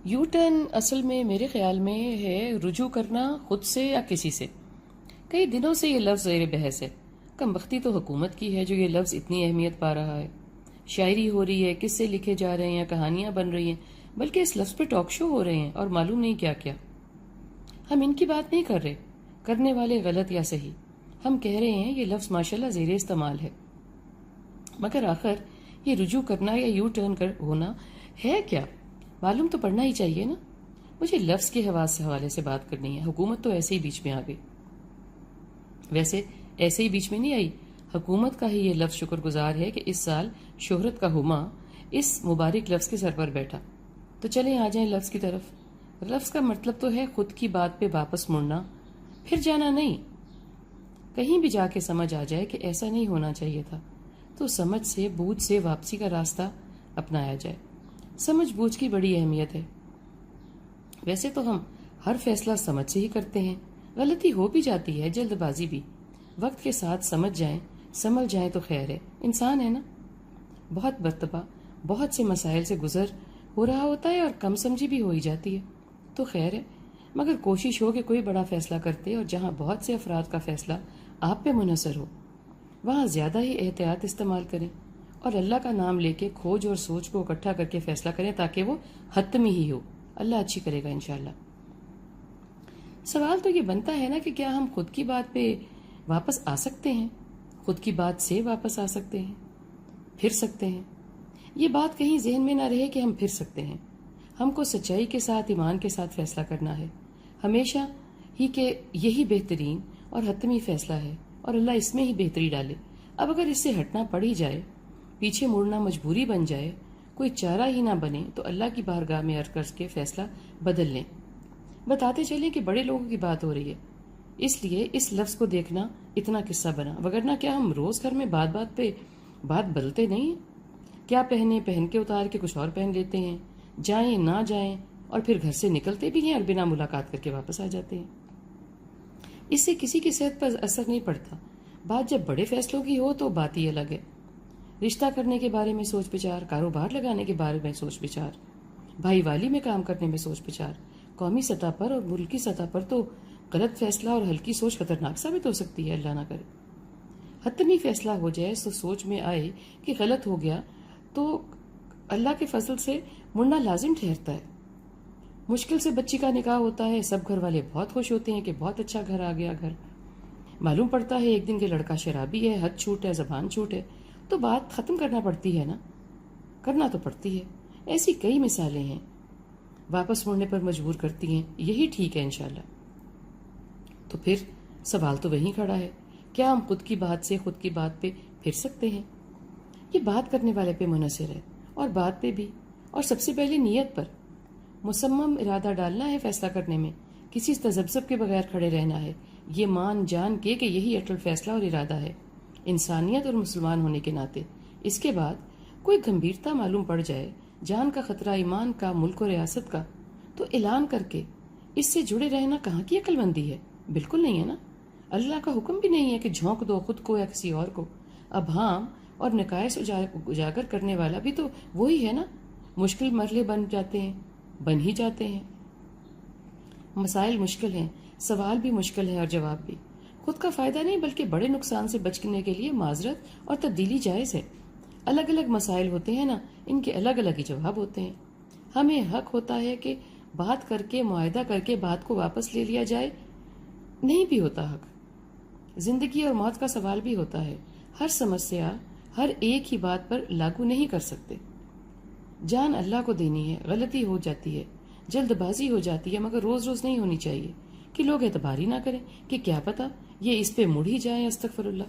You turn اصل میں میرے خیال میں ہے رجوع کرنا خود سے یا کسی سے. کئی دنوں سے یہ لفظ زیر بحث ہے. کم بختی تو حکومت کی ہے جو یہ لفظ اتنی اہمیت پا رہا ہے. شاعری ہو رہی ہے، قصے لکھے جا رہے ہیں، کہانیاں بن رہی ہیں، بلکہ اس لفظ پہ ٹاک شو ہو رہے ہیں اور معلوم نہیں کیا کیا. ہم ان کی بات نہیں کر رہے، کرنے والے غلط یا صحیح. ہم کہہ رہے ہیں یہ لفظ ماشاءاللہ زیر استعمال ہے. مگر آخر یہ رجوع کرنا یا یو ٹرن ہونا ہے کیا؟ معلوم تو پڑنا ہی چاہیے نا. مجھے لفظ کے حوالے سے بات کرنی ہے. حکومت تو ایسے ہی بیچ میں آ گئی. ویسے ایسے ہی بیچ میں نہیں آئی، حکومت کا ہی یہ لفظ شکر گزار ہے کہ اس سال شہرت کا ہما اس مبارک لفظ کے سر پر بیٹھا. تو چلیں آ جائیں لفظ کی طرف. لفظ کا مطلب تو ہے خود کی بات پہ واپس مڑنا، پھر جانا نہیں. کہیں بھی جا کے سمجھ آ جائے کہ ایسا نہیں ہونا چاہیے تھا تو سمجھ سے بوجھ سے واپسی کا راستہ اپنایا جائے. سمجھ بوجھ کی بڑی اہمیت ہے. ویسے تو ہم ہر فیصلہ سمجھ سے ہی کرتے ہیں. غلطی ہو بھی جاتی ہے، جلد بازی بھی. وقت کے ساتھ سمجھ جائیں، سمجھ جائیں تو خیر ہے. انسان ہے نا، بہت مرتبہ بہت سے مسائل سے گزر ہو رہا ہوتا ہے اور کم سمجھی بھی ہو ہی جاتی ہے تو خیر ہے. مگر کوشش ہو کہ کوئی بڑا فیصلہ کرتے اور جہاں بہت سے افراد کا فیصلہ آپ پہ منحصر ہو وہاں زیادہ ہی احتیاط استعمال کریں اور اللہ کا نام لے کے کھوج اور سوچ کو اکٹھا کر کے فیصلہ کریں تاکہ وہ حتمی ہی ہو. اللہ اچھی کرے گا انشاءاللہ. سوال تو یہ بنتا ہے نا کہ کیا ہم خود کی بات پہ واپس آ سکتے ہیں؟ خود کی بات سے واپس آ سکتے ہیں؟ پھر سکتے ہیں؟ یہ بات کہیں ذہن میں نہ رہے کہ ہم پھر سکتے ہیں. ہم کو سچائی کے ساتھ ایمان کے ساتھ فیصلہ کرنا ہے ہمیشہ ہی کہ یہی بہترین اور حتمی فیصلہ ہے اور اللہ اس میں ہی بہتری ڈالے. اب اگر اس سے ہٹنا پڑ ہی جائے، پیچھے مڑنا مجبوری بن جائے، کوئی چارہ ہی نہ بنے تو اللہ کی بارگاہ میں عرض کر کے فیصلہ بدل لیں. بتاتے چلیں کہ بڑے لوگوں کی بات ہو رہی ہے اس لیے اس لفظ کو دیکھنا اتنا قصہ بنا، وگرنہ کیا ہم روز گھر میں بات بات پہ بات بدلتے نہیں ہیں؟ کیا پہن کے اتار کے کچھ اور پہن لیتے ہیں، جائیں نہ جائیں، اور پھر گھر سے نکلتے بھی ہیں اور بنا ملاقات کر کے واپس آ جاتے ہیں. اس سے کسی کی صحت پر اثر نہیں پڑتا. بات جب بڑے فیصلوں کی ہو تو بات ہی الگ ہے. رشتہ کرنے کے بارے میں سوچ بچار، کاروبار لگانے کے بارے میں سوچ بچار، بھائی والی میں کام کرنے میں سوچ بچار. قومی سطح پر اور ملکی سطح پر تو غلط فیصلہ اور ہلکی سوچ خطرناک ثابت ہو سکتی ہے، اللہ نہ کرے. حتمی فیصلہ ہو جائے تو سوچ میں آئے کہ غلط ہو گیا تو اللہ کے فضل سے مڑنا لازم ٹھہرتا ہے. مشکل سے بچی کا نکاح ہوتا ہے، سب گھر والے بہت خوش ہوتے ہیں کہ بہت اچھا گھر آ گیا. گھر معلوم پڑتا ہے ایک دن کے لڑکا شرابی ہے، حد چھوٹ ہے، زبان چھوٹ ہے. تو بات ختم کرنا پڑتی ہے نا، کرنا تو پڑتی ہے. ایسی کئی مثالیں ہیں واپس مڑنے پر مجبور کرتی ہیں. یہی ٹھیک ہے انشاءاللہ. تو پھر سوال تو وہیں کھڑا ہے، کیا ہم خود کی بات سے خود کی بات پہ پھر سکتے ہیں؟ یہ بات کرنے والے پہ منحصر ہے اور بات پہ بھی، اور سب سے پہلے نیت پر. مصمم ارادہ ڈالنا ہے فیصلہ کرنے میں، کسی تذبذب کے بغیر کھڑے رہنا ہے، یہ مان جان کے کہ یہی اٹل فیصلہ اور ارادہ ہے انسانیت اور مسلمان ہونے کے ناطے. اس کے بعد کوئی گمبھیرتا معلوم پڑ جائے، جان کا خطرہ، ایمان کا، ملک و ریاست کا، تو اعلان کر کے اس سے جڑے رہنا کہاں کی عقل مندی ہے؟ بالکل نہیں ہے نا. اللہ کا حکم بھی نہیں ہے کہ جھونک دو خود کو یا کسی اور کو. ابہام اور نقائص اجاگر کرنے والا بھی تو وہی ہے نا. مشکل مرحلے بن جاتے ہیں، بن ہی جاتے ہیں. مسائل مشکل ہیں، سوال بھی مشکل ہے اور جواب بھی. خود کا فائدہ نہیں بلکہ بڑے نقصان سے بچنے کے لیے معذرت اور تبدیلی جائز ہے. الگ الگ مسائل ہوتے ہیں نا، ان کے الگ الگ ہی جواب ہوتے ہیں. ہمیں حق ہوتا ہے کہ بات کر کے معاہدہ کر کے بات کو واپس لے لیا جائے. نہیں بھی ہوتا حق. زندگی اور موت کا سوال بھی ہوتا ہے. ہر سمسیا ہر ایک ہی بات پر لاگو نہیں کر سکتے. جان اللہ کو دینی ہے. غلطی ہو جاتی ہے، جلد بازی ہو جاتی ہے، مگر روز روز نہیں ہونی چاہیے کہ لوگ اعتبار ہی نہ کریں کہ کیا پتا یہ اس پہ مڑ ہی جائیں. استغفر اللہ.